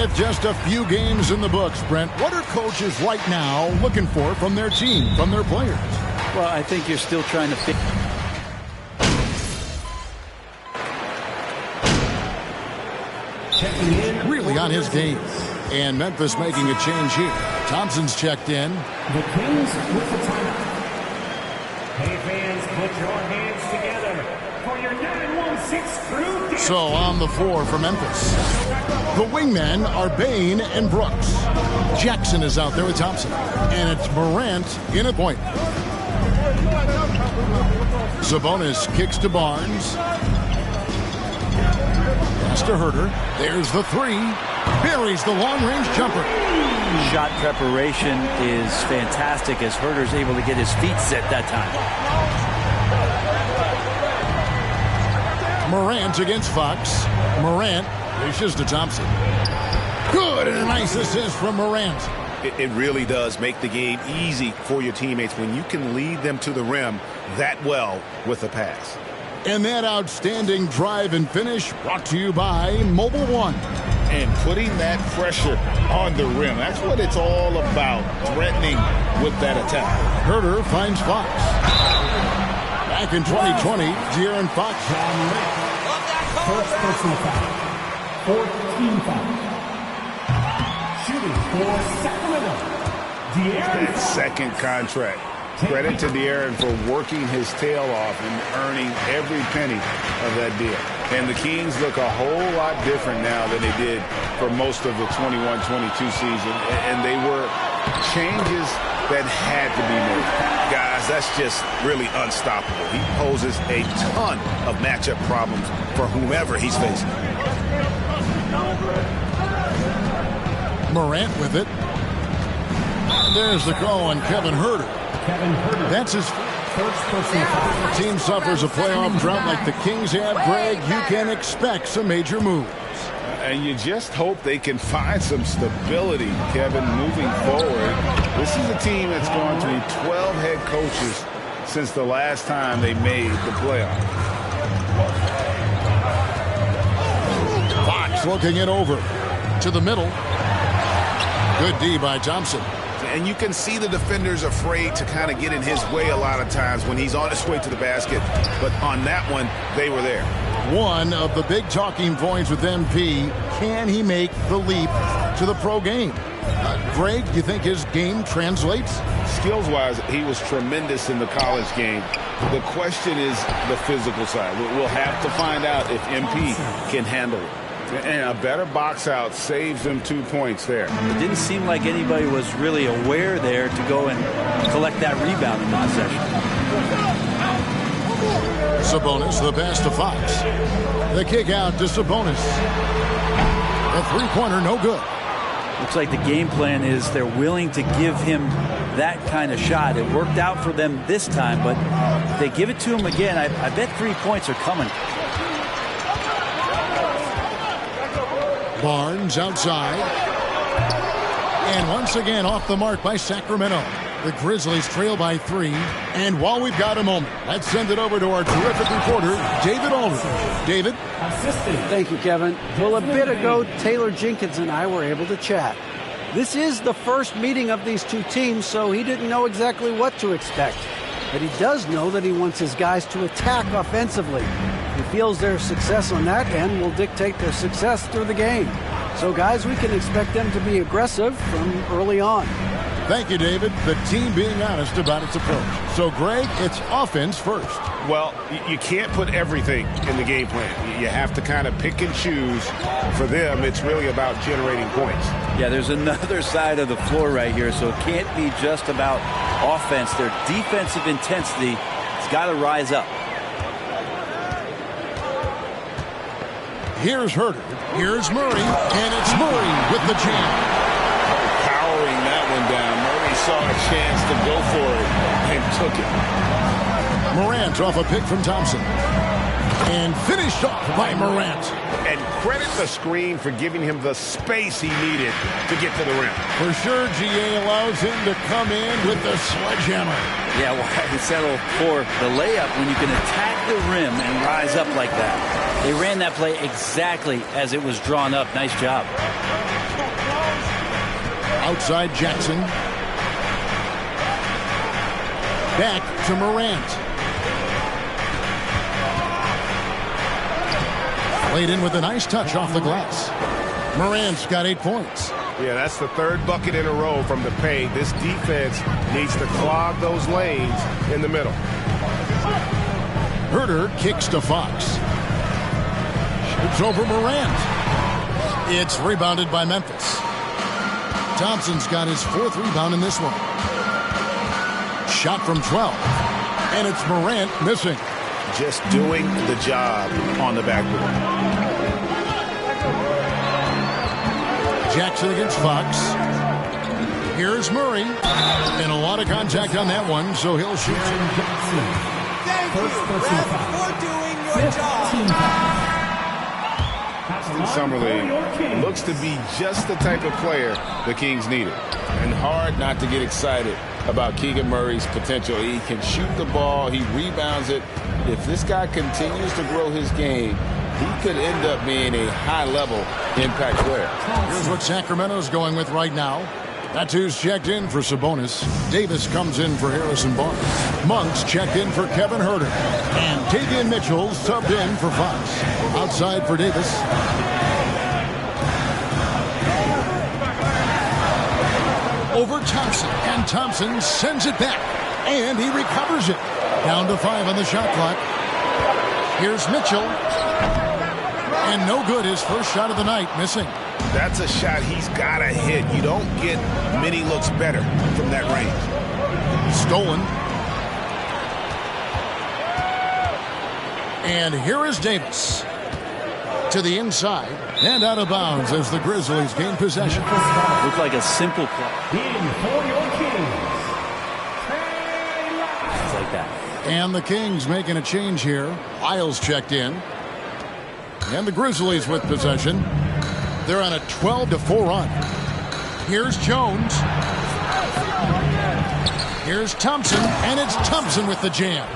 With just a few games in the books, Brent, what are coaches right now looking for from their team, from their players? Well, I think you're still trying to fix. Really on his game. And Memphis making a change here. Thompson's checked in. The Kings with the timeout. Hey fans, put your hands together for your 916 crew. So on the floor for Memphis, the wingmen are Bain and Brooks. Jackson is out there with Thompson. And it's Morant in a point. Sabonis kicks to Barnes. Pass to Herter. There's the three. Buries the long-range jumper. Shot preparation is fantastic as Herter's able to get his feet set that time. Morant against Fox. Morant dishes to Thompson. Good, and a nice assist from Morant. It really does make the game easy for your teammates when you can lead them to the rim that well with a pass. And that outstanding drive and finish brought to you by Mobile One. And putting that pressure on the rim. That's what it's all about, threatening with that attack. Herter finds Fox. Back in 2020, De'Aaron Fox. First personal foul. 14 fouls. Shooting for Sacramento. That second contract. Credit to De'Aaron for working his tail off and earning every penny of that deal. And the Kings look a whole lot different now than they did for most of the 21-22 season. And they were changes that had to be made. Guys, that's just really unstoppable. He poses a ton of matchup problems for whomever he's facing. Morant with it. There's the call on Kevin Herter. That's his first personal foul. Team suffers a playoff drought like the Kings have, Greg. You can expect some major moves. And you just hope they can find some stability, Kevin, moving forward. This is a team that's gone through 12 head coaches since the last time they made the playoffs. Fox looking it over to the middle. Good D by Thompson. And you can see the defenders afraid to kind of get in his way a lot of times when he's on his way to the basket. But on that one, they were there. One of the big talking points with MP, can he make the leap to the pro game? Greg, do you think his game translates? Skills-wise, he was tremendous in the college game. The question is the physical side. We'll have to find out if MP can handle it. And a better box out saves them 2 points there. It didn't seem like anybody was really aware there to go and collect that rebound in the possession. Sabonis, the pass to Fox. The kick out to Sabonis. A three-pointer, no good. Looks like the game plan is they're willing to give him that kind of shot. It worked out for them this time, but if they give it to him again, I bet 3 points are coming. Barnes outside. And once again off the mark by Sacramento. The Grizzlies trail by 3. And while we've got a moment, let's send it over to our terrific reporter, David Aldridge. David? Thank you, Kevin. Well, a bit ago, Taylor Jenkins and I were able to chat. This is the first meeting of these two teams, so he didn't know exactly what to expect. But he does know that he wants his guys to attack offensively. He feels their success on that end will dictate their success through the game. So, guys, we can expect them to be aggressive from early on. Thank you, David. The team being honest about its approach. So, Greg, it's offense first. Well, you can't put everything in the game plan. You have to kind of pick and choose. For them, it's really about generating points. Yeah, there's another side of the floor right here, so it can't be just about offense. Their defensive intensity has got to rise up. Here's Herter. Here's Murray. And it's Murray with the jam. Powering that one down. Murray saw a chance to go for it and took it. Morant off a pick from Thompson. And finished off by Morant. And credit the screen for giving him the space he needed to get to the rim. For sure, GA allows him to come in with the sledgehammer. Yeah, why settle for the layup when you can attack the rim and rise up like that? They ran that play exactly as it was drawn up. Nice job. Outside Jackson. Back to Morant. Played in with a nice touch off the glass. Morant's got 8 points. Yeah, that's the third bucket in a row from the paint. This defense needs to clog those lanes in the middle. Herter kicks to Fox. Shoots over Morant. It's rebounded by Memphis. Thompson's got his 4th rebound in this one. Shot from 12. And it's Morant missing. Just doing the job on the backboard. Jackson against Fox. Here's Murray. And a lot of contact on that one, so he'll shoot. Thank you, ref, for doing your job. Summerlee looks to be just the type of player the Kings needed. And hard not to get excited about Keegan Murray's potential. He can shoot the ball. He rebounds it. If this guy continues to grow his game, he could end up being a high-level impact player. Here's what Sacramento's going with right now. That's who's checked in for Sabonis. Davis comes in for Harrison Barnes. Monk's checked in for Kevin Herter. And Davion Mitchell subbed in for Fox. Outside for Davis. Over Thompson. And Thompson sends it back. And he recovers it. Down to 5 on the shot clock. Here's Mitchell. And no good, his first shot of the night, missing. That's a shot he's got to hit. You don't get many looks better from that range. Stolen. And here is Davis. To the inside and out of bounds as the Grizzlies gain possession. Looked like a simple play. In for your Kings. It's like that. And the Kings making a change here. Isles checked in. And the Grizzlies with possession. They're on a 12-4 run. Here's Jones. Here's Thompson. And it's Thompson with the jam.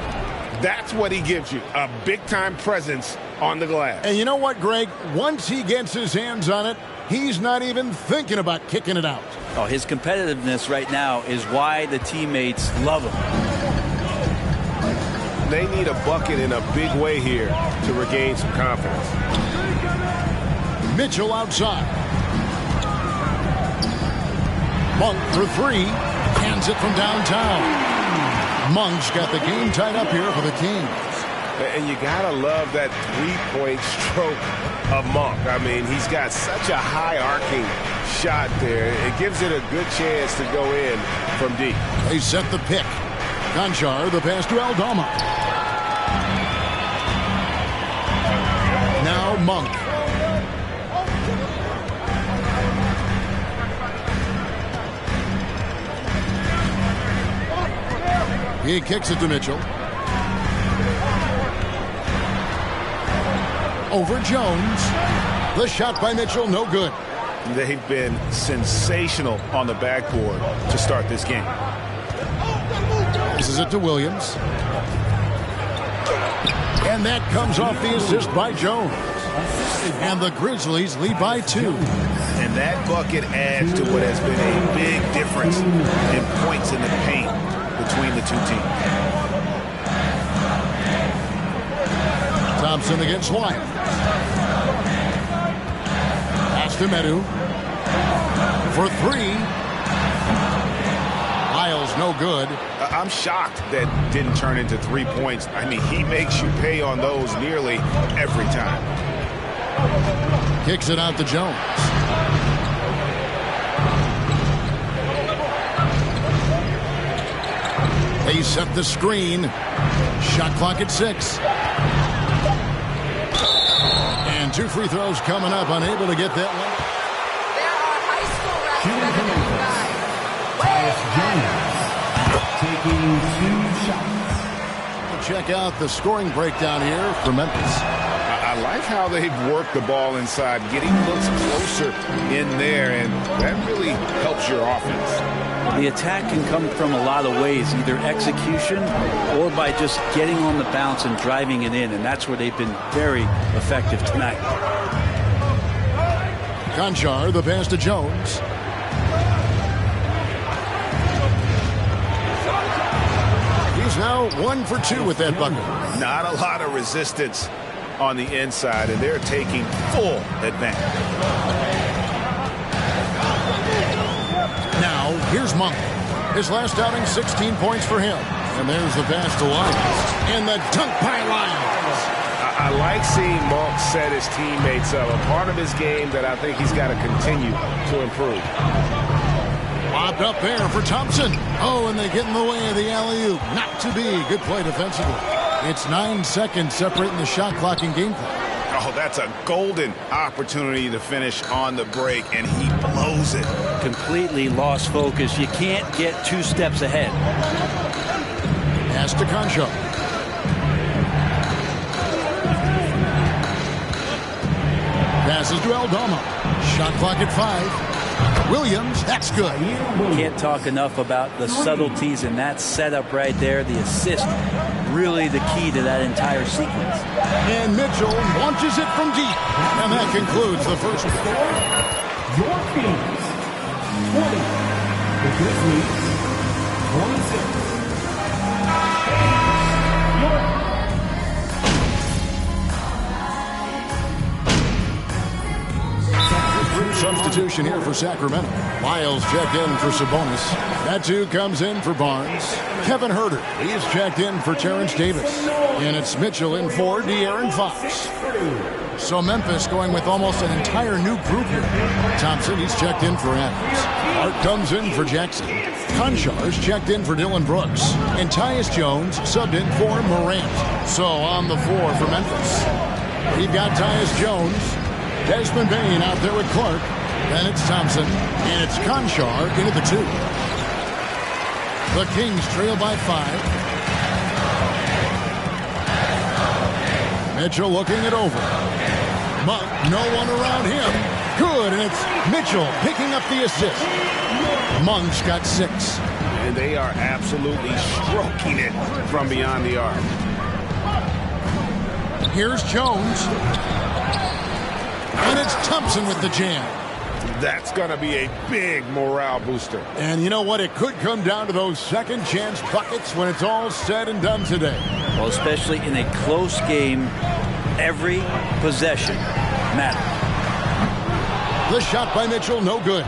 That's what he gives you, a big-time presence on the glass. And you know what, Greg? Once he gets his hands on it, he's not even thinking about kicking it out. Oh, his competitiveness right now is why the teammates love him. They need a bucket in a big way here to regain some confidence. Mitchell outside. Monk for 3. Hands it from downtown. Monk's got the game tied up here for the Kings. And you gotta love that three-point stroke of Monk. I mean, he's got such a high arcing shot there. It gives it a good chance to go in from deep. They set the pick. Conchar, the pass to Aldama. Now Monk. He kicks it to Mitchell. Over Jones. The shot by Mitchell, no good. They've been sensational on the backboard to start this game. This is it to Williams. And that comes off the assist by Jones. And the Grizzlies lead by 2. And that bucket adds to what has been a big difference in points in the paint between the two teams. Thompson against Wyatt. Pass to Medu. For 3. Isles no good. I'm shocked that didn't turn into 3 points. I mean, he makes you pay on those nearly every time. Kicks it out to Jones. They set the screen. Shot clock at 6. And 2 free throws coming up. Unable to get that one. There are high school refs better than you guys. Taking 2 shots. We'll check out the scoring breakdown here for Memphis. I like how they've worked the ball inside, getting looks closer in there, and that really helps your offense. The attack can come from a lot of ways, either execution or by just getting on the bounce and driving it in, and that's where they've been very effective tonight. Conchar, the pass to Jones. He's now 1 for 2 with that bucket. Not a lot of resistance on the inside, and they're taking full advantage. Now, here's Monk. His last outing, 16 points for him. And there's the pass to Lyles. And the dunk by Lyles. I like seeing Monk set his teammates up. A part of his game that I think he's got to continue to improve. Lobbed up there for Thompson. Oh, and they get in the way of the alley-oop. Not to be. Good play defensively. It's 9 seconds separating the shot clock and game clock. Oh, that's a golden opportunity to finish on the break, and he blows it. Completely lost focus. You can't get 2 steps ahead. Pass to Concho. Passes to Aldama. Shot clock at 5. Williams, that's good. Can't talk enough about the subtleties in that setup right there. The assist, really the key to that entire sequence. And Mitchell launches it from deep. And that concludes the first one. Your Kings, 20. The Grizzlies, 26. Substitution here for Sacramento. Lyles checked in for Sabonis. That comes in for Barnes. Kevin Huerter, he's checked in for Terrence Davis. And it's Mitchell in for De'Aaron Fox. So Memphis going with almost an entire new group here. Thompson, he's checked in for Adams. Hart comes in for Jackson. Conchar's checked in for Dylan Brooks. And Tyus Jones subbed in for Morant. So on the floor for Memphis, we've got Tyus Jones. Desmond Bane out there with Clark. Then it's Thompson. And it's Conchar into the 2. The Kings trail by 5. Mitchell looking it over. Monk, no one around him. Good, and it's Mitchell picking up the assist. Monk's got 6. And they are absolutely stroking it from beyond the arc. Here's Jones. And it's Thompson with the jam. That's going to be a big morale booster. And you know what? It could come down to those second chance buckets when it's all said and done today. Well, especially in a close game, every possession matters. The shot by Mitchell, no good.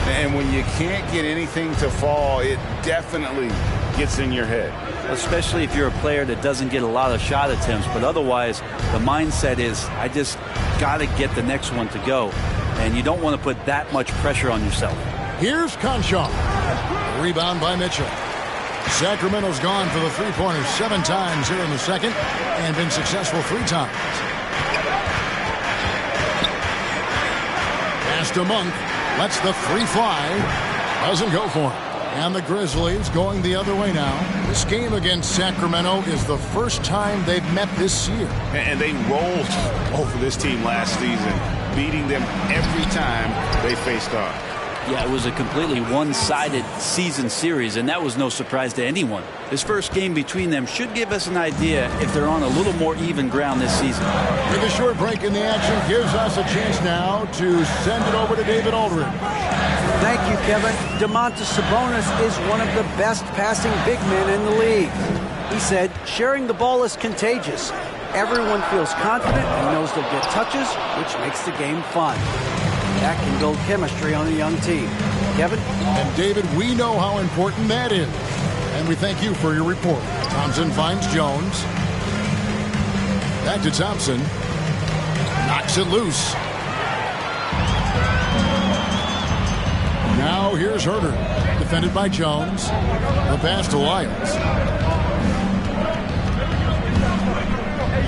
And when you can't get anything to fall, it definitely gets in your head. Especially if you're a player that doesn't get a lot of shot attempts, but otherwise the mindset is, I just got to get the next one to go. And you don't want to put that much pressure on yourself. Here's Conchar. Rebound by Mitchell. Sacramento's gone for the three-pointers 7 times here in the second and been successful 3 times. Pass to Monk. Lets the 3 fly. Doesn't go for him. And the Grizzlies going the other way now. This game against Sacramento is the first time they've met this year. And they rolled over this team last season, beating them every time they faced off. Yeah, it was a completely one-sided season series, and that was no surprise to anyone. This first game between them should give us an idea if they're on a little more even ground this season. With a short break in the action gives us a chance now to send it over to David Aldridge. Thank you, Kevin. Domantas Sabonis is one of the best passing big men in the league. He said, sharing the ball is contagious. Everyone feels confident and knows they'll get touches, which makes the game fun. That can build chemistry on a young team. Kevin? And David, we know how important that is. And we thank you for your report. Thompson finds Jones. Back to Thompson. Knocks it loose. Now here's Huerter. Defended by Jones. The pass to Lyles.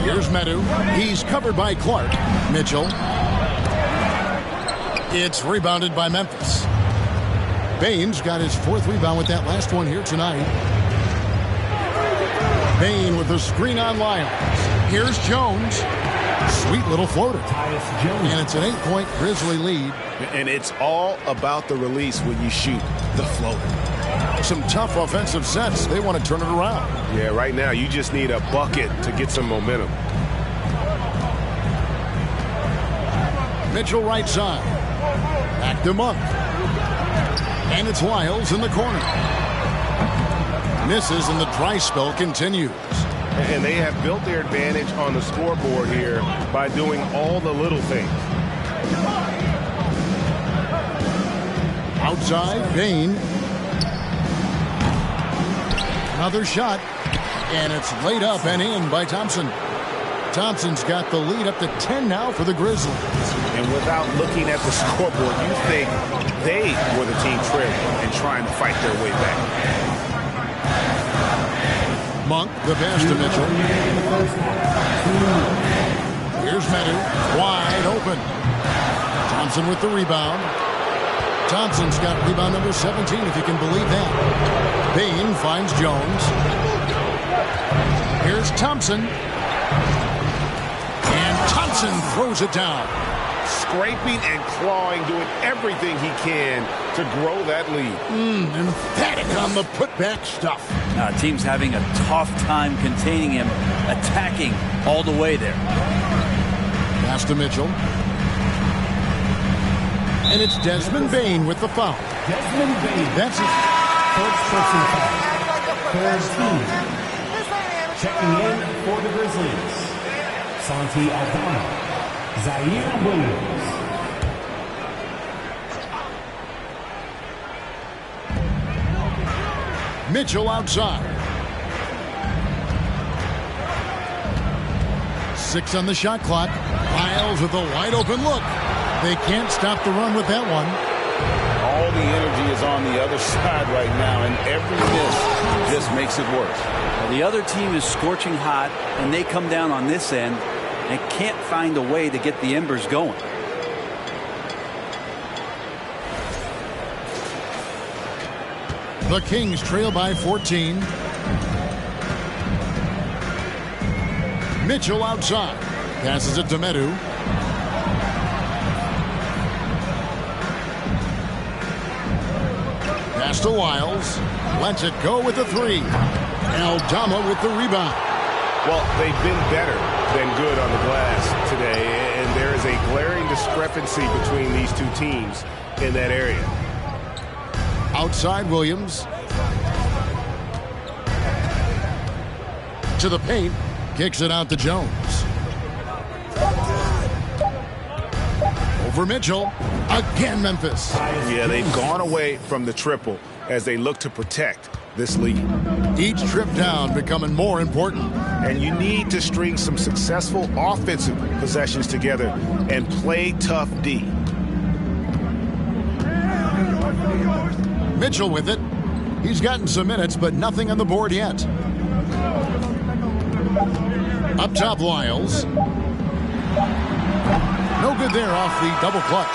Here's Medu. He's covered by Clark. Mitchell. It's rebounded by Memphis. Bane's got his 4th rebound with that last one here tonight. Bane with the screen on Lyles. Here's Jones. Sweet little floater. And it's an 8-point Grizzly lead. And it's all about the release when you shoot the floater. Some tough offensive sets. They want to turn it around. Yeah, right now you just need a bucket to get some momentum. Mitchell right side. Back to Monk. And it's Lyles in the corner. Misses, and the dry spell continues. And they have built their advantage on the scoreboard here by doing all the little things. Outside, Bain. Another shot, and it's laid up and in by Thompson. Thompson's got the lead up to 10 now for the Grizzlies. And without looking at the scoreboard, you think they were the team trailing and trying to fight their way back. Monk, the pass to Mitchell. Here's Medu, wide open. Thompson with the rebound. Thompson's got rebound number 17, if you can believe that. Bain finds Jones. Here's Thompson. And Thompson throws it down. Scraping and clawing, doing everything he can to grow that lead. Emphatic on the putback stuff. Team's having a tough time containing him, attacking all the way there. Pass to Mitchell. And it's Desmond Bain with the foul. Desmond Bain. That's his First person foul. Third team. Checking in for the Grizzlies. Santi Aldama. Zaire Williams. Mitchell outside. 6 on the shot clock. Miles with a wide open look. They can't stop the run with that one. All the energy is on the other side right now, and every miss just makes it worse. Well, the other team is scorching hot, and they come down on this end and can't find a way to get the embers going. The Kings trail by 14. Mitchell outside. Passes it to Medu. Pass to Wiles. Lets it go with the 3. Aldama with the rebound. Well, they've been better than good on the glass today, and there is a glaring discrepancy between these two teams in that area. Outside Williams. To the paint. Kicks it out to Jones. Over Mitchell. Again Memphis. Yeah, they've gone away from the triple as they look to protect this lead. Each trip down becoming more important. And you need to string some successful offensive possessions together and play tough D. Mitchell with it. He's gotten some minutes, but nothing on the board yet. Up top, Wiles. No good there off the double clutch.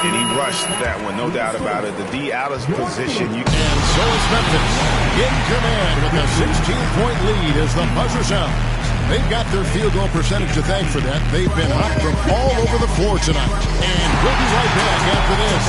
And he rushed that one, no doubt about it. The D out of position. And so is Memphis in command with a 16-point lead as the buzzer sounds. They've got their field goal percentage to thank for that. They've been hot from all over the floor tonight. And we'll be right back after this.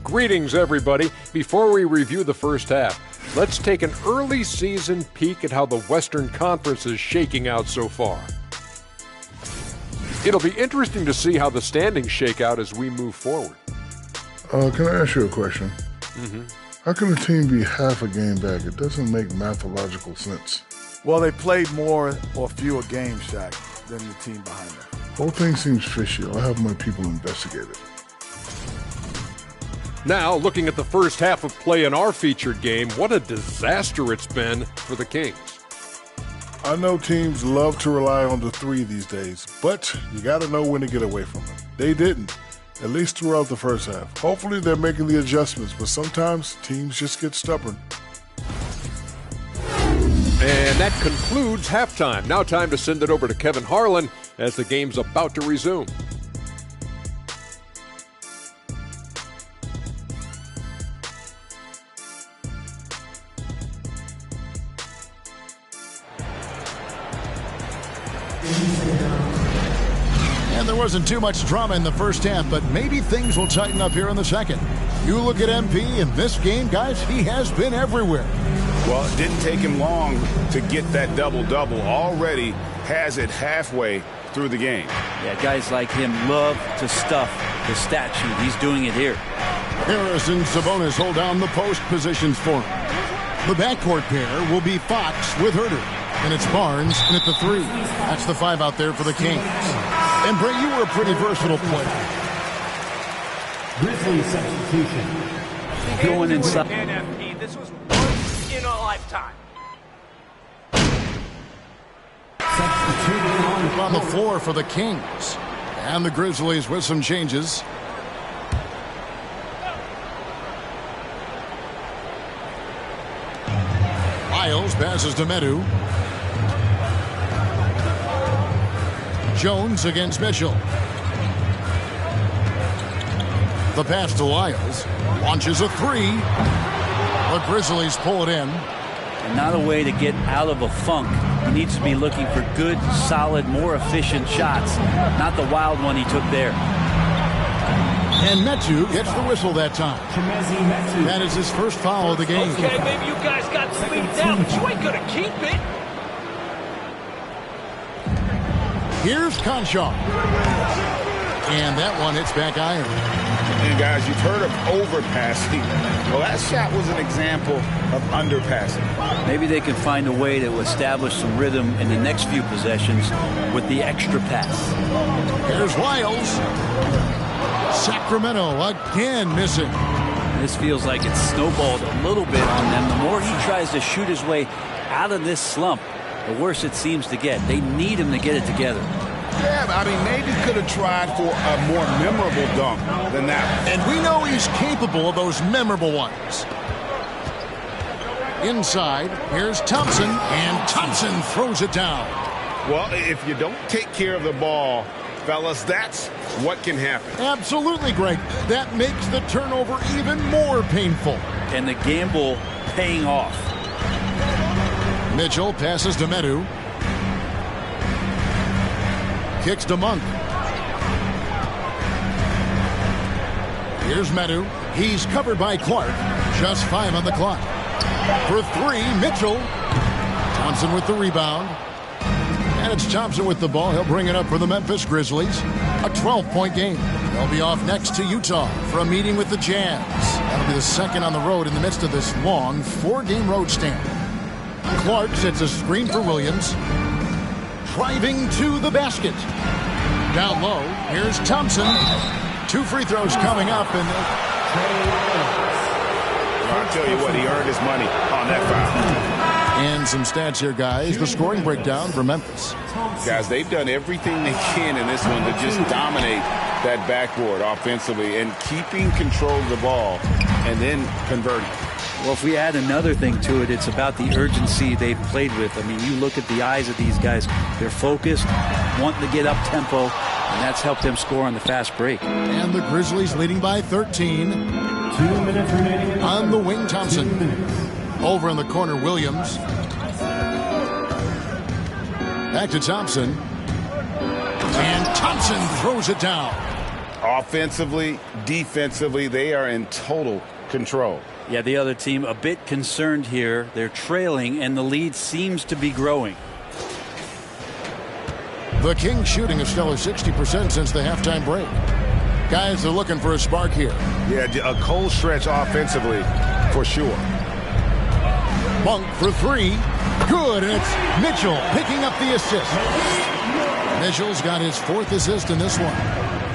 Greetings, everybody. Before we review the first half, let's take an early season peek at how the Western Conference is shaking out so far. It'll be interesting to see how the standings shake out as we move forward. Can I ask you a question? Mm-hmm. How can a team be half a game back? It doesn't make mathological sense. Well, they played more or fewer games, Shaq, than the team behind them. Whole thing seems fishy. I'll have my people investigate it. Now, looking at the first half of play in our featured game, what a disaster it's been for the Kings. I know teams love to rely on the three these days, but you got to know when to get away from it. They didn't, at least throughout the first half. Hopefully they're making the adjustments, but sometimes teams just get stubborn. And that concludes halftime. Now time to send it over to Kevin Harlan as the game's about to resume. And there wasn't too much drama in the first half, but maybe things will tighten up here in the second. You look at MP in this game, guys, he has been everywhere. Well, it didn't take him long to get that double-double. Already has it halfway through the game. Yeah, guys like him love to stuff the stat sheet. He's doing it here. Harris and Sabonis hold down the post positions for him. The backcourt pair will be Fox with Herter. And it's Barnes in at the 3. That's the 5 out there for the Kings. And Bray, you were a pretty versatile player. Grizzlies substitution. Going inside. NFP, this was once in a lifetime. Substituting On the floor for the Kings. And the Grizzlies with some changes. Miles passes to Medu. Jones against Mitchell. The pass to Lyles. Launches a 3. The Grizzlies pull it in. And not a way to get out of a funk. He needs to be looking for good, solid, more efficient shots. Not the wild one he took there. And Metu gets the whistle that time. That is his first foul of the game. Okay, maybe you guys got the lead down, but you ain't gonna keep it. Here's Conchaw. And that one hits back iron. And guys, you've heard of overpassing. Well, that shot was an example of underpassing. Maybe they can find a way to establish some rhythm in the next few possessions with the extra pass. Here's Lyles. Sacramento again missing. This feels like it's snowballed a little bit on them. The more he tries to shoot his way out of this slump, the worse it seems to get. They need him to get it together. Yeah, I mean, maybe could have tried for a more memorable dunk than that. And we know he's capable of those memorable ones. Inside, here's Thompson, and Thompson throws it down. Well, if you don't take care of the ball, fellas, that's what can happen. Absolutely, Greg. That makes the turnover even more painful. And the gamble paying off. Mitchell passes to Medu. Kicks to Monk. Here's Medu. He's covered by Clark. Just 5 on the clock. For 3, Mitchell. Thompson with the rebound. And it's Thompson with the ball. He'll bring it up for the Memphis Grizzlies. A 12-point game. They'll be off next to Utah for a meeting with the Jazz. That'll be the second on the road in the midst of this long 4-game road stand. Clark sets a screen for Williams. Driving to the basket. Down low, here's Thompson. 2 free throws coming up. And I'll tell you what, he earned his money on that foul. And some stats here, guys. The scoring breakdown for Memphis. Guys, they've done everything they can in this one to just dominate that backboard offensively and keeping control of the ball and then converting. Well, if we add another thing to it, it's about the urgency they've played with. I mean, you look at the eyes of these guys. They're focused, wanting to get up tempo, and that's helped them score on the fast break. And the Grizzlies leading by 13. 2 minutes remaining. On the wing, Thompson. Over in the corner, Williams. Back to Thompson. And Thompson throws it down. Offensively, defensively, they are in total control. Yeah, the other team a bit concerned here. They're trailing, and the lead seems to be growing. The Kings shooting a stellar 60% since the halftime break. Guys, they're looking for a spark here. Yeah, a cold stretch offensively, for sure. Monk for 3. Good, and it's Mitchell picking up the assist. Mitchell's got his 4th assist in this one.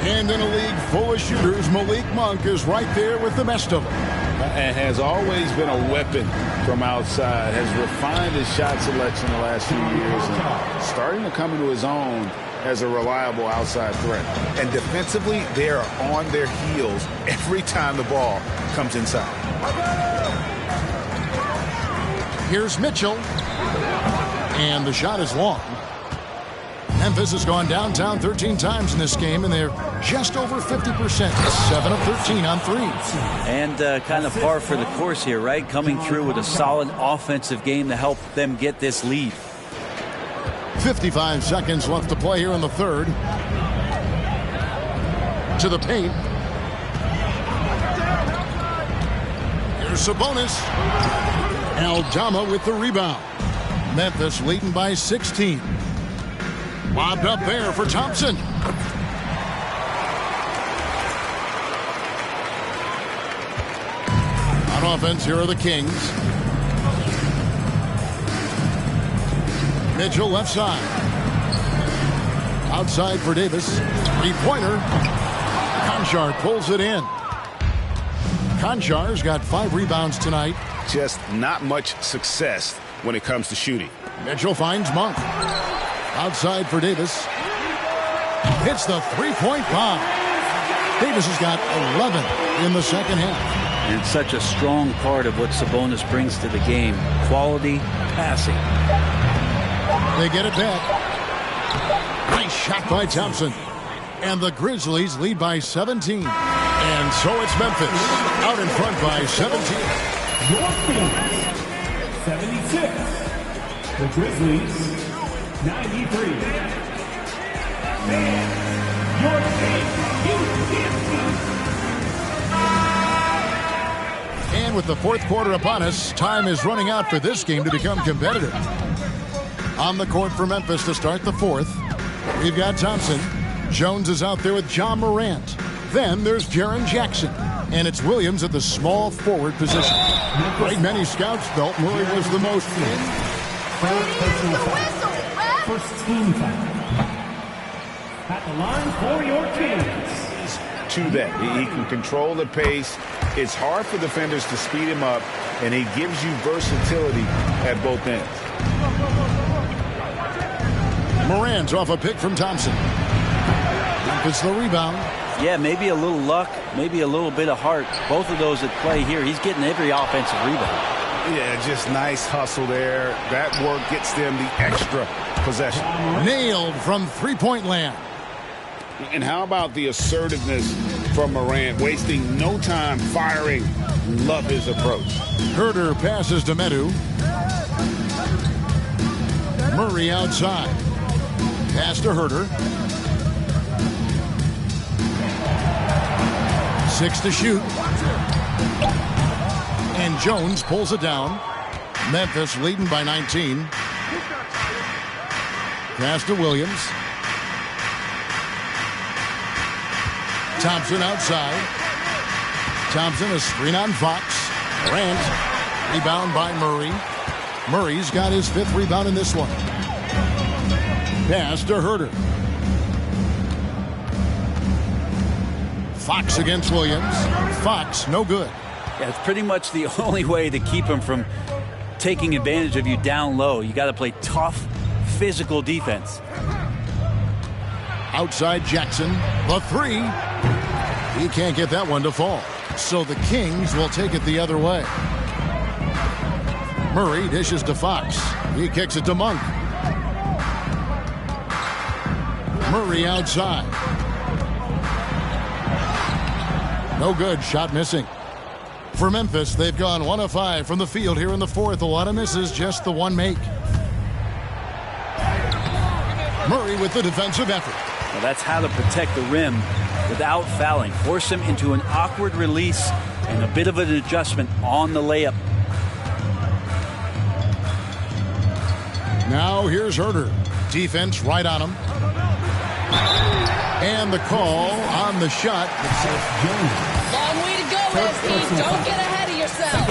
And in a league full of shooters, Malik Monk is right there with the best of them. And has always been a weapon from outside, has refined his shot selection the last few years, and starting to come into his own as a reliable outside threat. And defensively, they are on their heels every time the ball comes inside. Here's Mitchell. And the shot is long. Memphis has gone downtown 13 times in this game, and they're just over 50%. 7 of 13 on threes. And kind of par for the course here, right? Coming through with a solid offensive game to help them get this lead. 55 seconds left to play here in the third. To the paint. Here's Sabonis. Aldama with the rebound. Memphis leading by 16. Lobbed up there for Thompson. On offense, here are the Kings. Mitchell left side. Outside for Davis. Three-pointer. Conchar pulls it in. Conchar's got 5 rebounds tonight. Just not much success when it comes to shooting. Mitchell finds Monk. Outside for Davis. Hits the three-point bomb. Davis has got 11 in the second half. And such a strong part of what Sabonis brings to the game. Quality passing. They get it back. Nice shot by Thompson. And the Grizzlies lead by 17. And so it's Memphis out in front by 17. Your Phoenix, 76. The Grizzlies, 93. And your team, And with the fourth quarter upon us, time is running out for this game to become competitive. On the court for Memphis to start the fourth, we've got Thompson. Jones is out there with John Morant. Then there's Jaren Jackson. And it's Williams at the small forward position. Like many scouts felt, Murray was the most First team foul. At the line for your Kings. To that, he can control the pace. It's hard for defenders to speed him up, and he gives you versatility at both ends. Morant's off a pick from Thompson. Memphis the rebound. Yeah, maybe a little luck, maybe a little bit of heart. Both of those at play here. He's getting every offensive rebound. Yeah, just nice hustle there. That work gets them the extra possession. Nailed from three-point land. And how about the assertiveness from Morant, wasting no time firing. Love his approach. Herter passes to Medu. Murray outside. Pass to Herter. 6 to shoot. And Jones pulls it down. Memphis leading by 19. Pass to Williams. Thompson outside. Thompson a screen on Fox. Grant. Rebound by Murray. Murray's got his 5th rebound in this one. Pass to Herter. Fox against Williams. Fox, no good. Yeah, it's pretty much the only way to keep him from taking advantage of you down low. You got to play tough, physical defense. Outside Jackson. The 3. He can't get that one to fall. So the Kings will take it the other way. Murray dishes to Fox. He kicks it to Monk. Murray outside. No good. Shot missing. For Memphis, they've gone 1 of 5 from the field here in the fourth. A lot of misses, just the one make. Murray with the defensive effort. Well, that's how to protect the rim without fouling. Force him into an awkward release and a bit of an adjustment on the layup. Now here's Herter. Defense right on him. And the call on the shot. Long way to go, Rusty. Don't get ahead of yourself.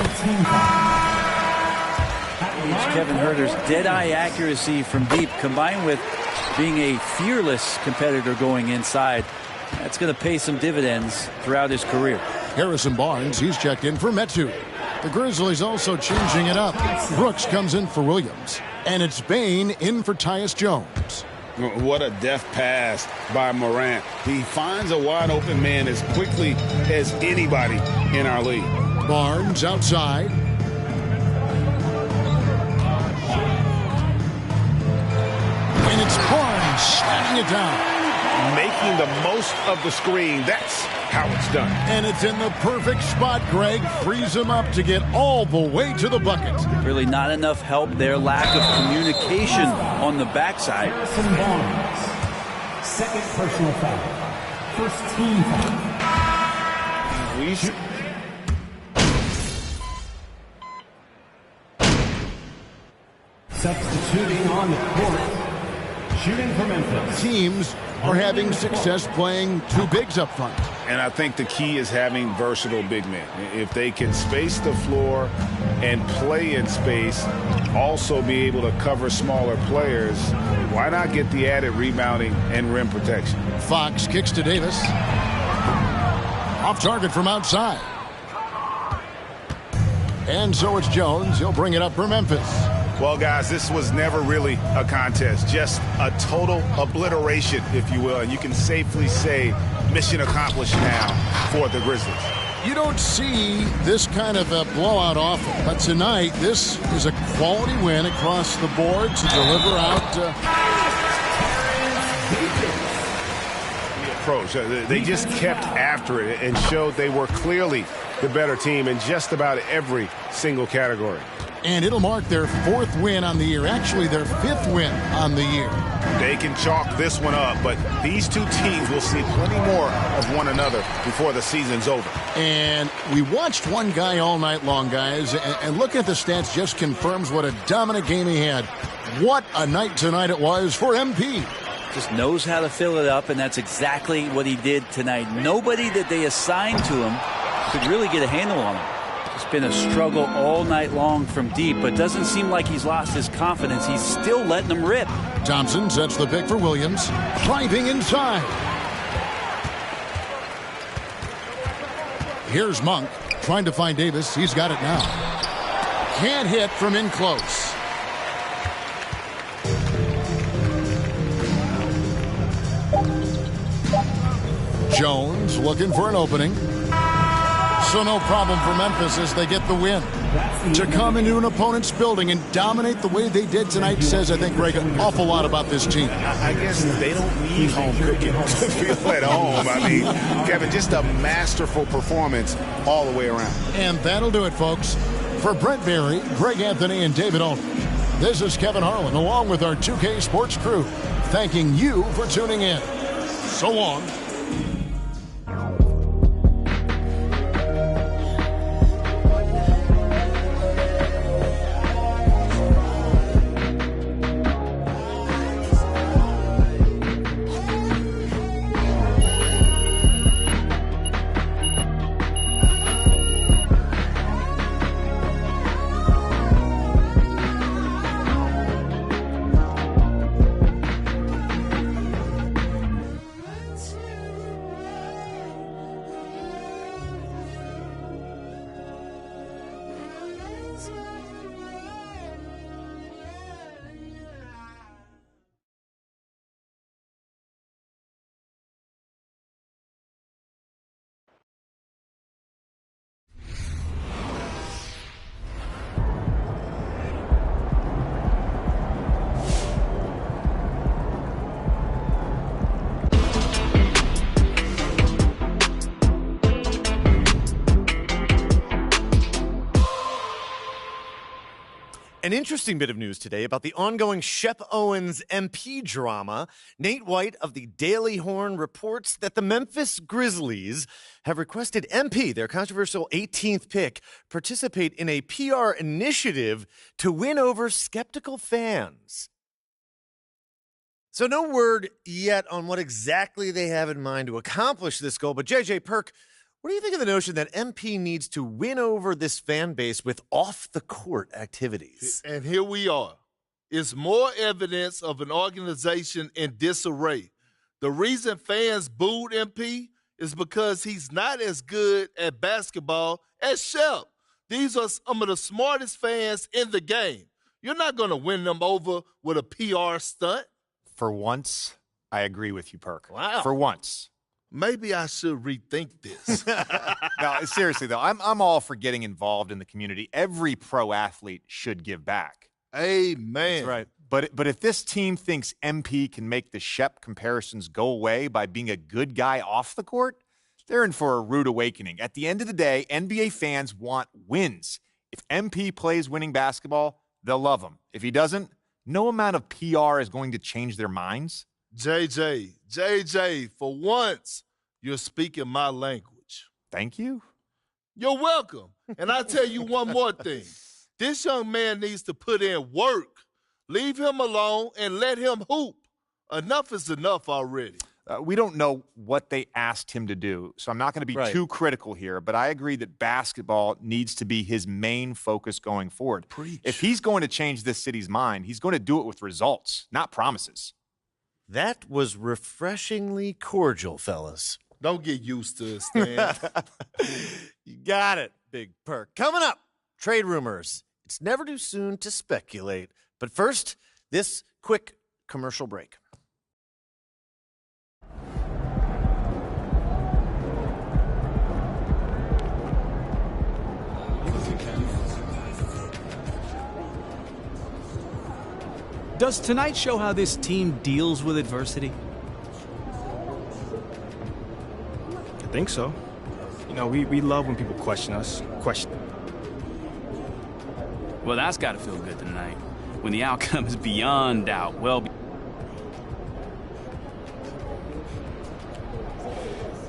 attributes Kevin Huerter's dead-eye accuracy from deep, combined with being a fearless competitor going inside. That's going to pay some dividends throughout his career. Harrison Barnes, he's checked in for Metu. The Grizzlies also changing it up. Brooks comes in for Williams. And it's Bain in for Tyus Jones. What a deft pass by Morant. He finds a wide open man as quickly as anybody in our league. Barnes outside. And it's Barnes slamming it down. Making the most of the screen. That's how it's done. And it's in the perfect spot, Greg. Frees him up to get all the way to the bucket. Really not enough help there. Lack of communication on the backside. Harrison Barnes. Second personal foul. First team foul. Substituting on the court. Shooting for Memphis. Teams are having success playing two bigs up front. And I think the key is having versatile big men. If they can space the floor and play in space, also be able to cover smaller players, why not get the added rebounding and rim protection? Fox kicks to Davis. Off target from outside. And so it's Jones. He'll bring it up for Memphis. Well, guys, this was never really a contest, just a total obliteration, if you will. And you can safely say mission accomplished now for the Grizzlies. You don't see this kind of a blowout often, but tonight this is a quality win across the board to deliver out. The approach, they just kept after it and showed they were clearly the better team in just about every single category. And it'll mark their fourth win on the year. Actually, their fifth win on the year. They can chalk this one up, but these two teams will see plenty more of one another before the season's over. And we watched one guy all night long, guys, and looking at the stats just confirms what a dominant game he had. What a night tonight it was for MP. Just knows how to fill it up, and that's exactly what he did tonight. Nobody that they assigned to him could really get a handle on him. It's been a struggle all night long from deep, but doesn't seem like he's lost his confidence. He's still letting them rip. Thompson sets the pick for Williams. Driving inside. Here's Monk trying to find Davis. He's got it now. Can't hit from in close. Jones looking for an opening. So no problem for Memphis as they get the win. To come into an opponent's building and dominate the way they did tonight says, I think, Greg, an awful lot about this team. I guess they don't need home cooking to feel at home. I mean, Kevin, just a masterful performance all the way around. And that'll do it, folks. For Brent Berry, Greg Anthony, and David Aldridge, this is Kevin Harlan, along with our 2K Sports crew, thanking you for tuning in. So long. An interesting bit of news today about the ongoing Shep Owens MP drama. Nate White of the Daily Horn reports that the Memphis Grizzlies have requested MP, their controversial 18th pick, participate in a PR initiative to win over skeptical fans. So no word yet on what exactly they have in mind to accomplish this goal, but JJ Perk, What do you think of the notion that MP needs to win over this fan base with off-the-court activities? And here we are. It's more evidence of an organization in disarray. The reason fans booed MP is because he's not as good at basketball as Shep. These are some of the smartest fans in the game. You're not going to win them over with a PR stunt. For once, I agree with you, Perk. Wow. For once. Maybe I should rethink this. No, seriously, though, I'm all for getting involved in the community. Every pro athlete should give back. Amen. That's right. But if this team thinks MP can make the Shep comparisons go away by being a good guy off the court, they're in for a rude awakening. At the end of the day, NBA fans want wins. If MP plays winning basketball, they'll love him. If he doesn't, no amount of PR is going to change their minds. JJ, for once, you're speaking my language. Thank you. You're welcome. And I'll tell you one more thing. This young man needs to put in work. Leave him alone and let him hoop. Enough is enough already. We don't know what they asked him to do, so I'm not going to be too critical here, but I agree that basketball needs to be his main focus going forward. Preach. If he's going to change this city's mind, he's going to do it with results, not promises. That was refreshingly cordial, fellas. Don't get used to it, Stan. You got it, Big Perk. Coming up, trade rumors. It's never too soon to speculate. But first, this quick commercial break. Does tonight show how this team deals with adversity? I think so. You know, we love when people question us. Well, that's got to feel good tonight, when the outcome is beyond doubt.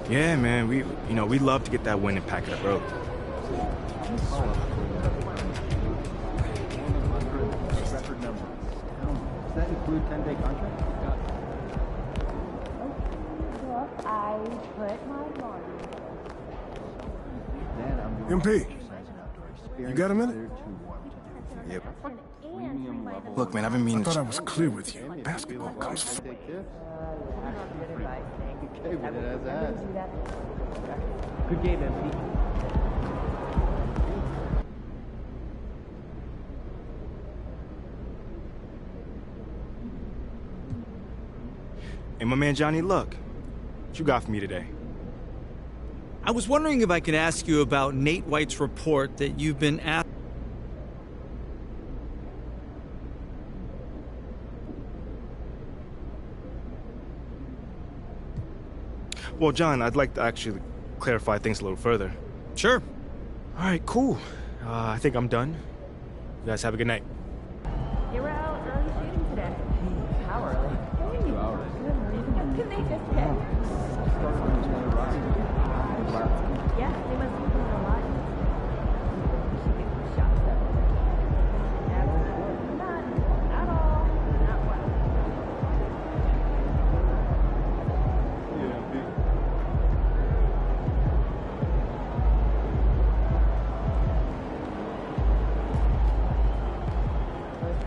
Yeah, man, we love to get that win and pack it up early. Does that include 10-day contract? I put my MP, you got a minute? Yep. Look, man, I've been meaning I thought I was clear with you. Basketball comes first. Good game, MP. Hey, my man Johnny, look. What you got for me today? I was wondering if I could ask you about Nate White's report that you've been asked. Well, John, I'd like to actually clarify things a little further. Sure. All right, cool. I think I'm done. You guys have a good night. You were out early shooting today. How early? 2 hours. Can they just get? Yeah, they must be doing a lot. Shots up. Not at all. Not well.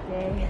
Okay.